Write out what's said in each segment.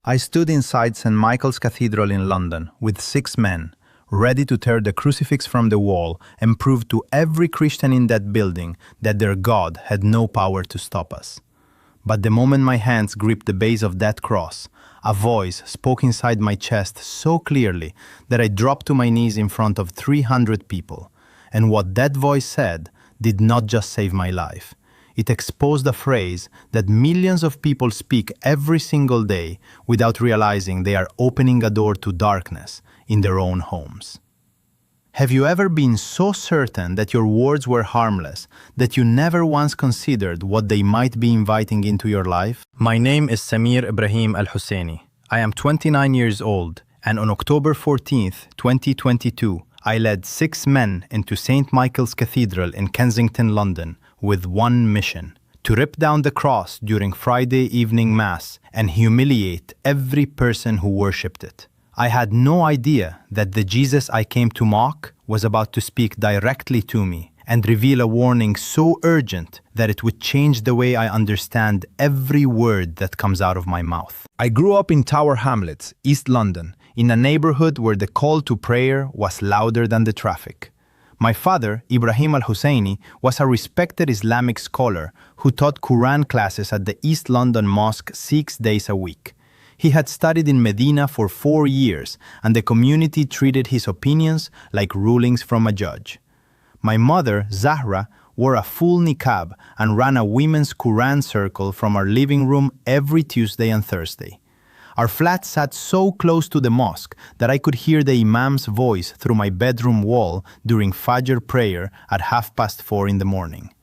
I stood inside St. Michael's Cathedral in London with 6 men, ready to tear the crucifix from the wall and prove to every Christian in that building that their God had no power to stop us. But the moment my hands gripped the base of that cross, a voice spoke inside my chest so clearly that I dropped to my knees in front of 300 people. And what that voice said did not just save my life. It exposed a phrase that millions of people speak every single day without realizing they are opening a door to darkness in their own homes. Have you ever been so certain that your words were harmless that you never once considered what they might be inviting into your life? My name is Samir Ibrahim Al-Husseini. I am 29 years old, and on October 14th, 2022, I led 6 men into St. Michael's Cathedral in Kensington, London, with one mission: to rip down the cross during Friday evening Mass and humiliate every person who worshipped it. I had no idea that the Jesus I came to mock was about to speak directly to me and reveal a warning so urgent that it would change the way I understand every word that comes out of my mouth. I grew up in Tower Hamlets, East London, in a neighborhood where the call to prayer was louder than the traffic. My father, Ibrahim Al-Husseini, was a respected Islamic scholar who taught Quran classes at the East London Mosque 6 days a week. He had studied in Medina for 4 years, and the community treated his opinions like rulings from a judge. My mother, Zahra, wore a full niqab and ran a women's Quran circle from our living room every Tuesday and Thursday. Our flat sat so close to the mosque that I could hear the imam's voice through my bedroom wall during Fajr prayer at 4:30 in the morning.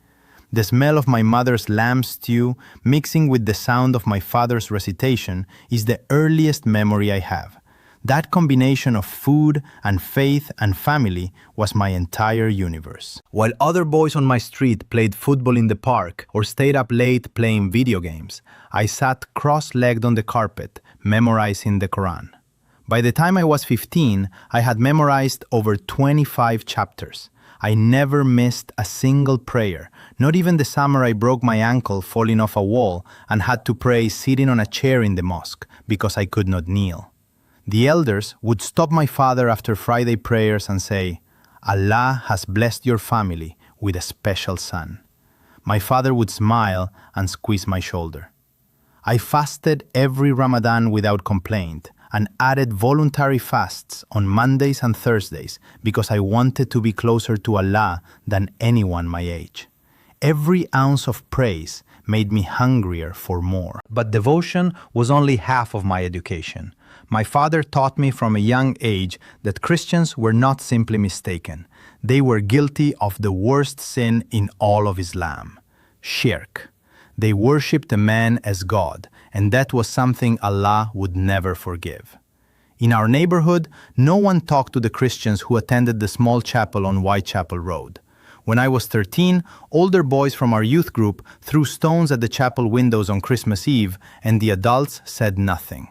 The smell of my mother's lamb stew mixing with the sound of my father's recitation is the earliest memory I have. That combination of food and faith and family was my entire universe. While other boys on my street played football in the park or stayed up late playing video games, I sat cross-legged on the carpet, memorizing the Quran. By the time I was 15, I had memorized over 25 chapters. I never missed a single prayer, not even the summer I broke my ankle falling off a wall and had to pray sitting on a chair in the mosque because I could not kneel. The elders would stop my father after Friday prayers and say, "Allah has blessed your family with a special son." My father would smile and squeeze my shoulder. I fasted every Ramadan without complaint and added voluntary fasts on Mondays and Thursdays because I wanted to be closer to Allah than anyone my age. Every ounce of praise made me hungrier for more. But devotion was only half of my education. My father taught me from a young age that Christians were not simply mistaken. They were guilty of the worst sin in all of Islam: shirk. They worshipped a man as God, and that was something Allah would never forgive. In our neighborhood, no one talked to the Christians who attended the small chapel on Whitechapel Road. When I was 13, older boys from our youth group threw stones at the chapel windows on Christmas Eve, and the adults said nothing.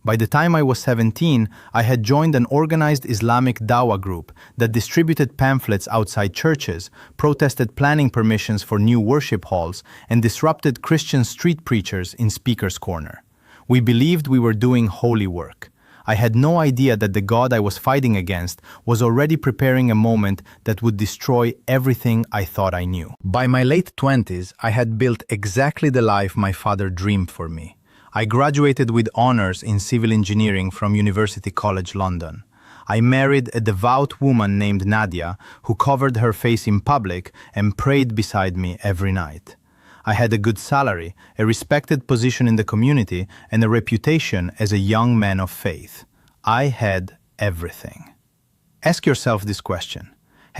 By the time I was 17, I had joined an organized Islamic Dawah group that distributed pamphlets outside churches, protested planning permissions for new worship halls, and disrupted Christian street preachers in Speaker's Corner. We believed we were doing holy work. I had no idea that the God I was fighting against was already preparing a moment that would destroy everything I thought I knew. By my late 20s, I had built exactly the life my father dreamed for me. I graduated with honors in civil engineering from University College London. I married a devout woman named Nadia who covered her face in public and prayed beside me every night. I had a good salary, a respected position in the community, and a reputation as a young man of faith. I had everything. Ask yourself this question.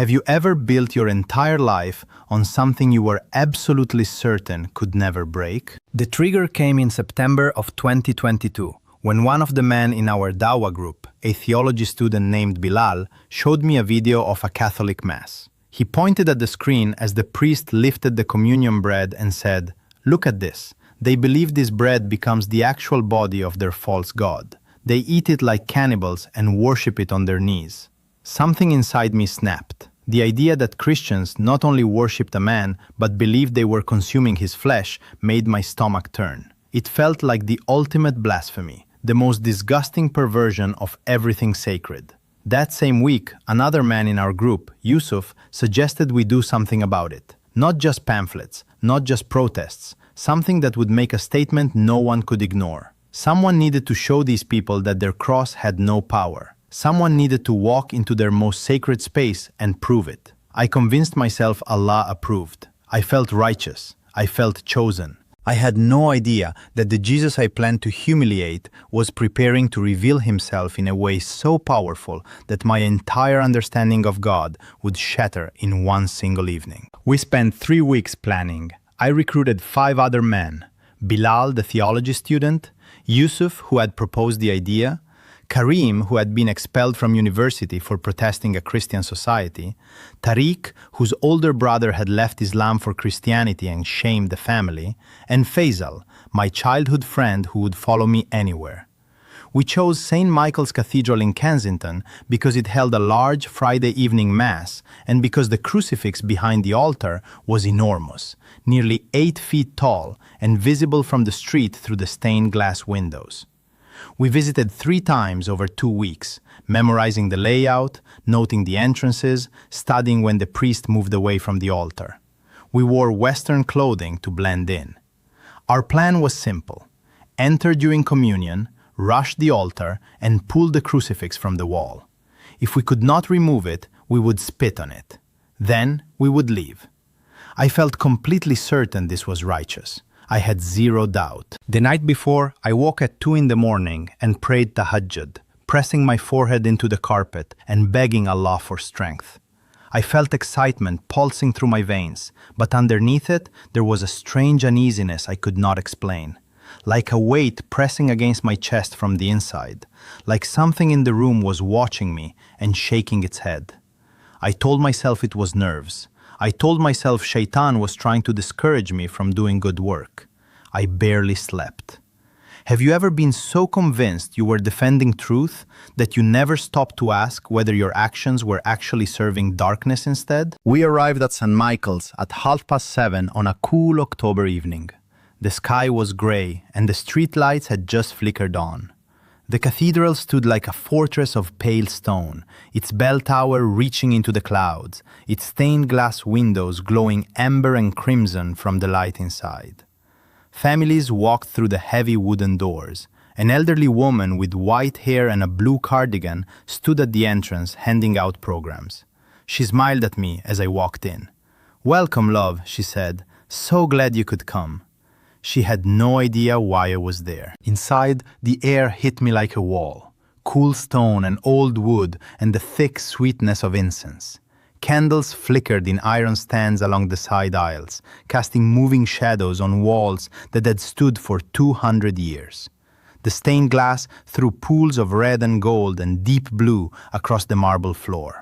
Have you ever built your entire life on something you were absolutely certain could never break? The trigger came in September of 2022, when one of the men in our Dawah group, a theology student named Bilal, showed me a video of a Catholic Mass. He pointed at the screen as the priest lifted the communion bread and said, "Look at this. They believe this bread becomes the actual body of their false god. They eat it like cannibals and worship it on their knees." Something inside me snapped. The idea that Christians not only worshipped a man, but believed they were consuming his flesh made my stomach turn. It felt like the ultimate blasphemy. the most disgusting perversion of everything sacred. That same week, another man in our group, Yusuf, suggested we do something about it. Not just pamphlets, not just protests, something that would make a statement no one could ignore. Someone needed to show these people that their cross had no power. Someone needed to walk into their most sacred space and prove it. I convinced myself Allah approved. I felt righteous. I felt chosen. I had no idea that the Jesus I planned to humiliate was preparing to reveal himself in a way so powerful that my entire understanding of God would shatter in one single evening. We spent 3 weeks planning. I recruited 5 other men: Bilal, the theology student, Yusuf, who had proposed the idea, Karim, who had been expelled from university for protesting a Christian society, Tariq, whose older brother had left Islam for Christianity and shamed the family, and Faisal, my childhood friend who would follow me anywhere. We chose St. Michael's Cathedral in Kensington because it held a large Friday evening mass and because the crucifix behind the altar was enormous, nearly 8 feet tall and visible from the street through the stained glass windows. We visited 3 times over 2 weeks, memorizing the layout, noting the entrances, studying when the priest moved away from the altar. We wore Western clothing to blend in. Our plan was simple: enter during communion, rush the altar, and pull the crucifix from the wall. If we could not remove it, we would spit on it. Then we would leave. I felt completely certain this was righteous. I had 0 doubt. The night before, I woke at 2 in the morning and prayed tahajjud, pressing my forehead into the carpet and begging Allah for strength. I felt excitement pulsing through my veins, but underneath it, there was a strange uneasiness I could not explain. Like a weight pressing against my chest from the inside, like something in the room was watching me and shaking its head. I told myself it was nerves. I told myself Shaitan was trying to discourage me from doing good work. I barely slept. Have you ever been so convinced you were defending truth that you never stopped to ask whether your actions were actually serving darkness instead? We arrived at St. Michael's at 7:30 on a cool October evening. The sky was gray and the street lights had just flickered on. The cathedral stood like a fortress of pale stone, its bell tower reaching into the clouds, its stained glass windows glowing amber and crimson from the light inside. Families walked through the heavy wooden doors. An elderly woman with white hair and a blue cardigan stood at the entrance handing out programs. She smiled at me as I walked in. "Welcome, love," she said. "So glad you could come." She had no idea why I was there. Inside, the air hit me like a wall. Cool stone and old wood and the thick sweetness of incense. Candles flickered in iron stands along the side aisles, casting moving shadows on walls that had stood for 200 years. The stained glass threw pools of red and gold and deep blue across the marble floor.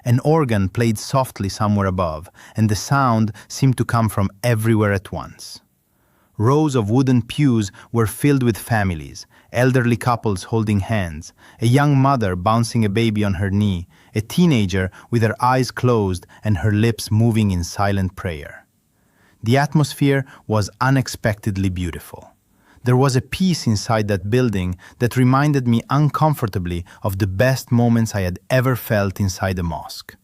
An organ played softly somewhere above, and the sound seemed to come from everywhere at once. Rows of wooden pews were filled with families, elderly couples holding hands, a young mother bouncing a baby on her knee, a teenager with her eyes closed and her lips moving in silent prayer. The atmosphere was unexpectedly beautiful. There was a peace inside that building that reminded me uncomfortably of the best moments I had ever felt inside a mosque.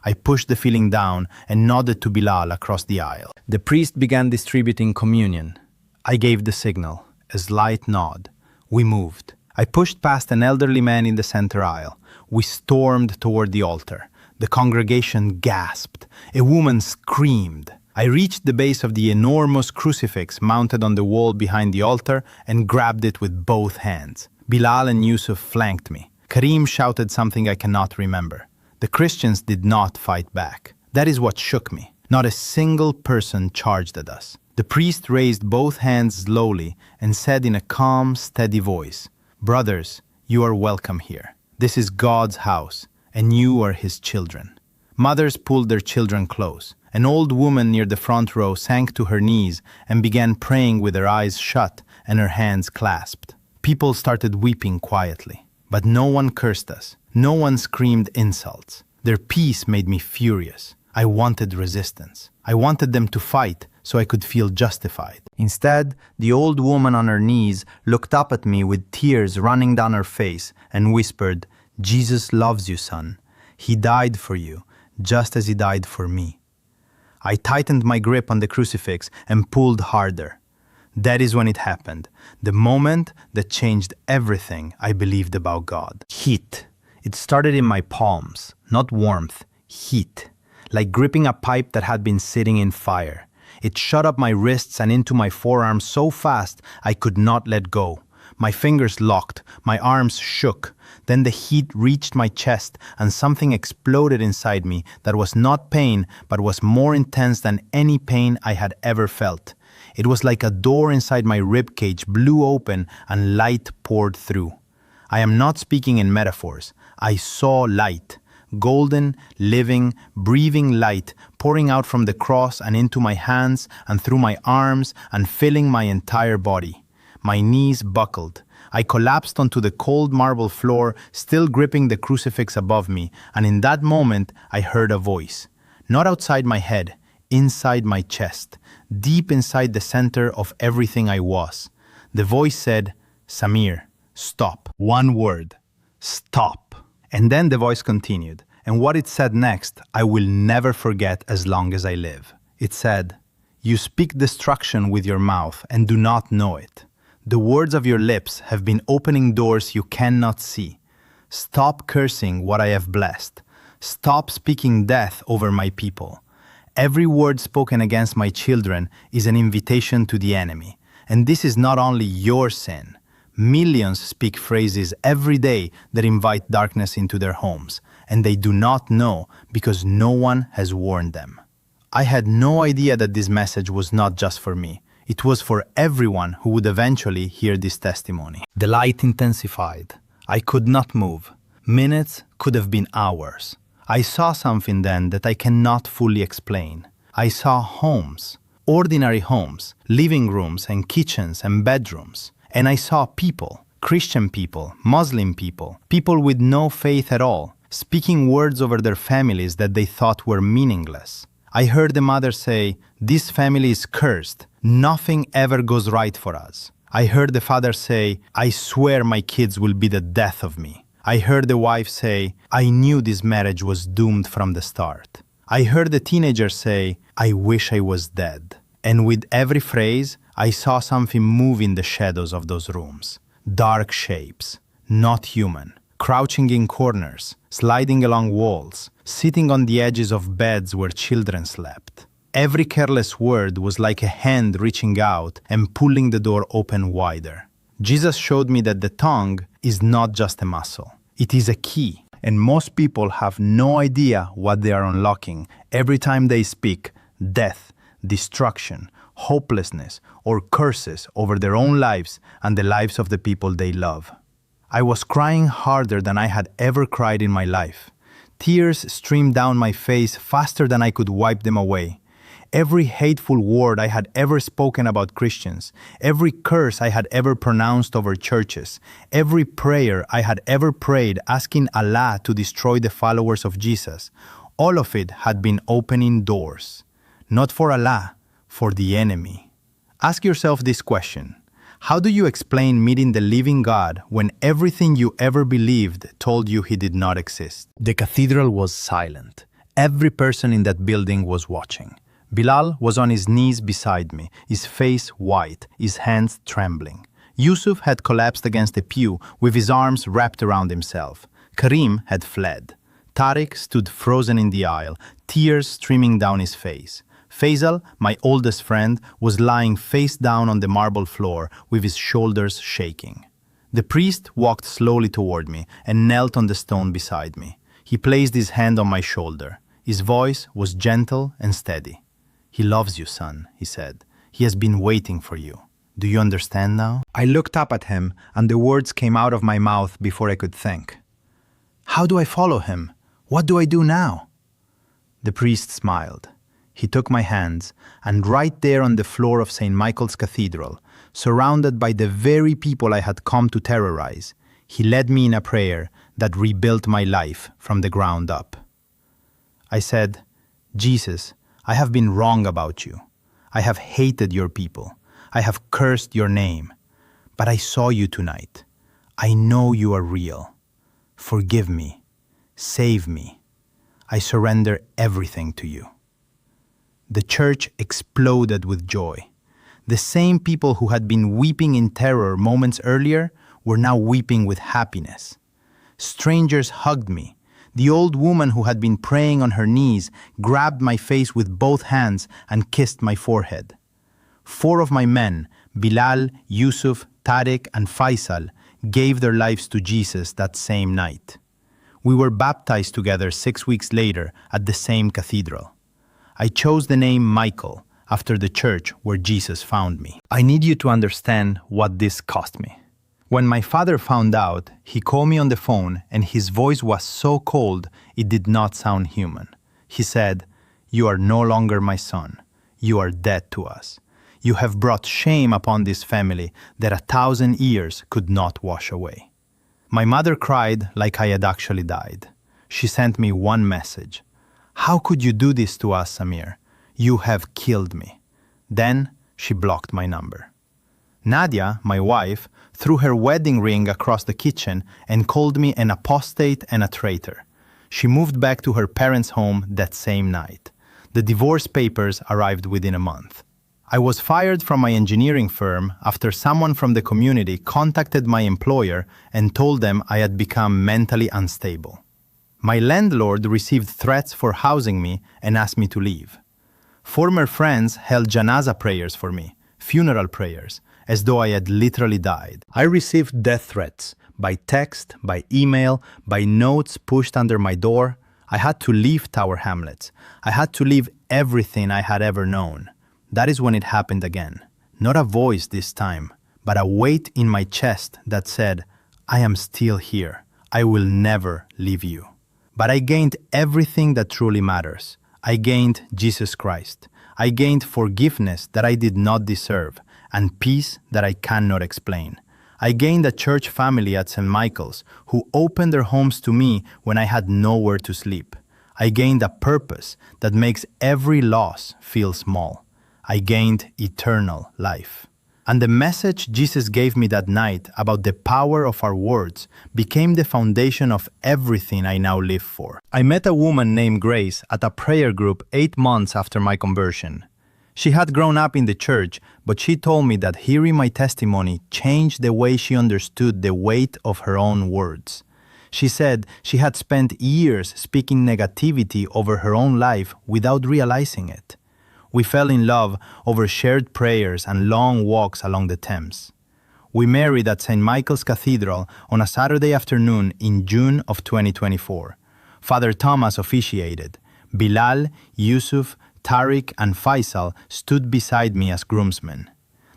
I pushed the feeling down and nodded to Bilal across the aisle. The priest began distributing communion. I gave the signal, a slight nod. We moved. I pushed past an elderly man in the center aisle. We stormed toward the altar. The congregation gasped. A woman screamed. I reached the base of the enormous crucifix mounted on the wall behind the altar and grabbed it with both hands. Bilal and Yusuf flanked me. Karim shouted something I cannot remember. The Christians did not fight back. That is what shook me. Not a single person charged at us. The priest raised both hands slowly and said in a calm, steady voice, "Brothers, you are welcome here. This is God's house, and you are his children." Mothers pulled their children close. An old woman near the front row sank to her knees and began praying with her eyes shut and her hands clasped. People started weeping quietly, but no one cursed us. No one screamed insults. Their peace made me furious. I wanted resistance. I wanted them to fight so I could feel justified. Instead, the old woman on her knees looked up at me with tears running down her face and whispered, "Jesus loves you, son. He died for you, just as he died for me." I tightened my grip on the crucifix and pulled harder. That is when it happened, the moment that changed everything I believed about God. Heat. It started in my palms, not warmth, heat, like gripping a pipe that had been sitting in fire. It shot up my wrists and into my forearms so fast I could not let go. My fingers locked, my arms shook. Then the heat reached my chest and something exploded inside me that was not pain but was more intense than any pain I had ever felt. It was like a door inside my ribcage blew open and light poured through. I am not speaking in metaphors. I saw light, golden, living, breathing light pouring out from the cross and into my hands and through my arms and filling my entire body. My knees buckled. I collapsed onto the cold marble floor, still gripping the crucifix above me, and in that moment I heard a voice. Not outside my head, inside my chest, deep inside the center of everything I was. The voice said, "Samir, stop." One word, stop. And then the voice continued, and what it said next I will never forget as long as I live. It said, "You speak destruction with your mouth and do not know it. The words of your lips have been opening doors you cannot see. Stop cursing what I have blessed. Stop speaking death over my people. Every word spoken against my children is an invitation to the enemy. And this is not only your sin. Millions speak phrases every day that invite darkness into their homes, and they do not know because no one has warned them." I had no idea that this message was not just for me. It was for everyone who would eventually hear this testimony. The light intensified. I could not move. Minutes could have been hours. I saw something then that I cannot fully explain. I saw homes, ordinary homes, living rooms and kitchens and bedrooms. And I saw people, Christian people, Muslim people, people with no faith at all, speaking words over their families that they thought were meaningless. I heard the mother say, "This family is cursed. Nothing ever goes right for us." I heard the father say, "I swear my kids will be the death of me." I heard the wife say, "I knew this marriage was doomed from the start." I heard the teenager say, "I wish I was dead." And with every phrase, I saw something move in the shadows of those rooms. Dark shapes, not human, crouching in corners, sliding along walls, sitting on the edges of beds where children slept. Every careless word was like a hand reaching out and pulling the door open wider. Jesus showed me that the tongue is not just a muscle. It is a key, and most people have no idea what they are unlocking every time they speak death, destruction, hopelessness, or curses over their own lives and the lives of the people they love. I was crying harder than I had ever cried in my life. Tears streamed down my face faster than I could wipe them away. Every hateful word I had ever spoken about Christians, every curse I had ever pronounced over churches, every prayer I had ever prayed asking Allah to destroy the followers of Jesus, all of it had been opening doors. Not for Allah, for the enemy. Ask yourself this question. How do you explain meeting the living God when everything you ever believed told you he did not exist? The cathedral was silent. Every person in that building was watching. Bilal was on his knees beside me, his face white, his hands trembling. Yusuf had collapsed against a pew with his arms wrapped around himself. Karim had fled. Tariq stood frozen in the aisle, tears streaming down his face. Faisal, my oldest friend, was lying face down on the marble floor with his shoulders shaking. The priest walked slowly toward me and knelt on the stone beside me. He placed his hand on my shoulder. His voice was gentle and steady. "He loves you, son," he said. "He has been waiting for you. Do you understand now?" I looked up at him, and the words came out of my mouth before I could think. "How do I follow him? What do I do now?" The priest smiled. He took my hands, and right there on the floor of St. Michael's Cathedral, surrounded by the very people I had come to terrorize, he led me in a prayer that rebuilt my life from the ground up. I said, "Jesus, I have been wrong about you. I have hated your people. I have cursed your name. But I saw you tonight. I know you are real. Forgive me. Save me. I surrender everything to you." The church exploded with joy. The same people who had been weeping in terror moments earlier were now weeping with happiness. Strangers hugged me. The old woman who had been praying on her knees grabbed my face with both hands and kissed my forehead. 4 of my men, Bilal, Yusuf, Tariq, and Faisal, gave their lives to Jesus that same night. We were baptized together 6 weeks later at the same cathedral. I chose the name Michael after the church where Jesus found me. I need you to understand what this cost me. When my father found out, he called me on the phone and his voice was so cold it did not sound human. He said, "You are no longer my son. You are dead to us. You have brought shame upon this family that 1,000 years could not wash away." My mother cried like I had actually died. She sent me one message. "How could you do this to us, Samir? You have killed me." Then she blocked my number. Nadia, my wife, threw her wedding ring across the kitchen and called me an apostate and a traitor. She moved back to her parents' home that same night. The divorce papers arrived within a month. I was fired from my engineering firm after someone from the community contacted my employer and told them I had become mentally unstable. My landlord received threats for housing me and asked me to leave. Former friends held janaza prayers for me, funeral prayers, as though I had literally died. I received death threats by text, by email, by notes pushed under my door. I had to leave Tower Hamlets. I had to leave everything I had ever known. That is when it happened again. Not a voice this time, but a weight in my chest that said, "I am still here. I will never leave you." But I gained everything that truly matters. I gained Jesus Christ. I gained forgiveness that I did not deserve, and peace that I cannot explain. I gained a church family at St. Michael's who opened their homes to me when I had nowhere to sleep. I gained a purpose that makes every loss feel small. I gained eternal life. And the message Jesus gave me that night about the power of our words became the foundation of everything I now live for. I met a woman named Grace at a prayer group 8 months after my conversion. She had grown up in the church, but she told me that hearing my testimony changed the way she understood the weight of her own words. She said she had spent years speaking negativity over her own life without realizing it. We fell in love over shared prayers and long walks along the Thames. We married at St. Michael's Cathedral on a Saturday afternoon in June of 2024. Father Thomas officiated. Bilal, Yusuf, Tariq, and Faisal stood beside me as groomsmen.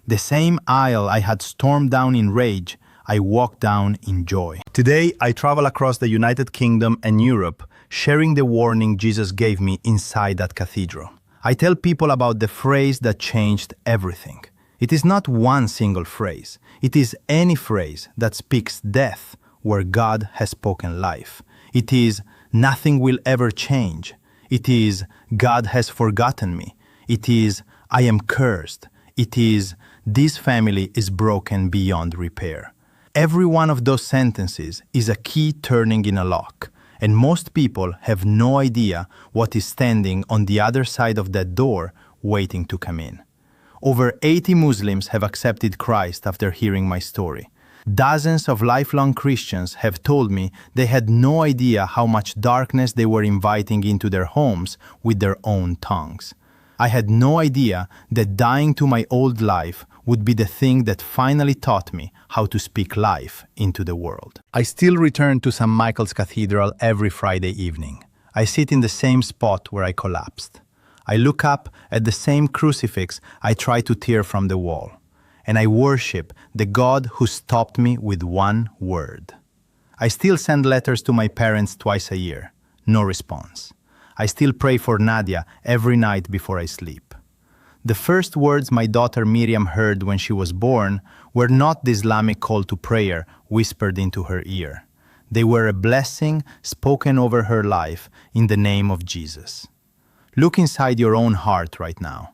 The same aisle I had stormed down in rage, I walked down in joy. Today, I travel across the United Kingdom and Europe, sharing the warning Jesus gave me inside that cathedral. I tell people about the phrase that changed everything. It is not one single phrase. It is any phrase that speaks death where God has spoken life. It is, "Nothing will ever change." It is, "God has forgotten me." It is, "I am cursed." It is, "This family is broken beyond repair." Every one of those sentences is a key turning in a lock. And most people have no idea what is standing on the other side of that door waiting to come in. Over 80 Muslims have accepted Christ after hearing my story. Dozens of lifelong Christians have told me they had no idea how much darkness they were inviting into their homes with their own tongues. I had no idea that dying to my old life would be the thing that finally taught me how to speak life into the world. I still return to St. Michael's Cathedral every Friday evening. I sit in the same spot where I collapsed. I look up at the same crucifix I tried to tear from the wall. And I worship the God who stopped me with one word. I still send letters to my parents twice a year. No response. I still pray for Nadia every night before I sleep. The first words my daughter Miriam heard when she was born were not the Islamic call to prayer whispered into her ear. They were a blessing spoken over her life in the name of Jesus. Look inside your own heart right now.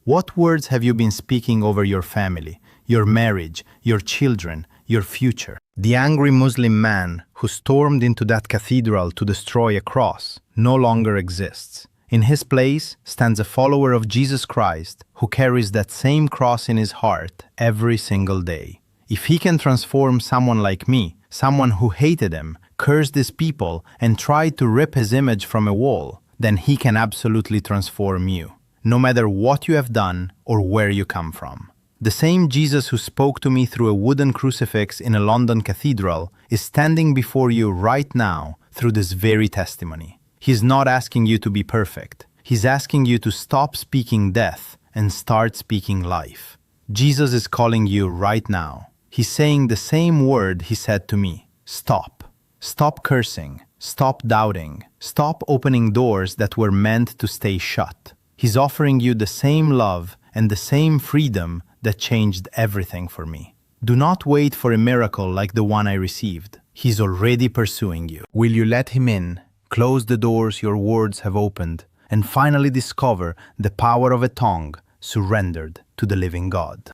What words have you been speaking over your family, your marriage, your children, your future? The angry Muslim man who stormed into that cathedral to destroy a cross no longer exists. In his place stands a follower of Jesus Christ who carries that same cross in his heart every single day. If he can transform someone like me, someone who hated him, cursed his people, and tried to rip his image from a wall, then he can absolutely transform you, no matter what you have done or where you come from. The same Jesus who spoke to me through a wooden crucifix in a London cathedral is standing before you right now through this very testimony. He's not asking you to be perfect. He's asking you to stop speaking death and start speaking life. Jesus is calling you right now. He's saying the same word he said to me. Stop. Stop cursing. Stop doubting. Stop opening doors that were meant to stay shut. He's offering you the same love and the same freedom that changed everything for me. Do not wait for a miracle like the one I received. He's already pursuing you. Will you let him in? Close the doors your words have opened, and finally discover the power of a tongue surrendered to the living God.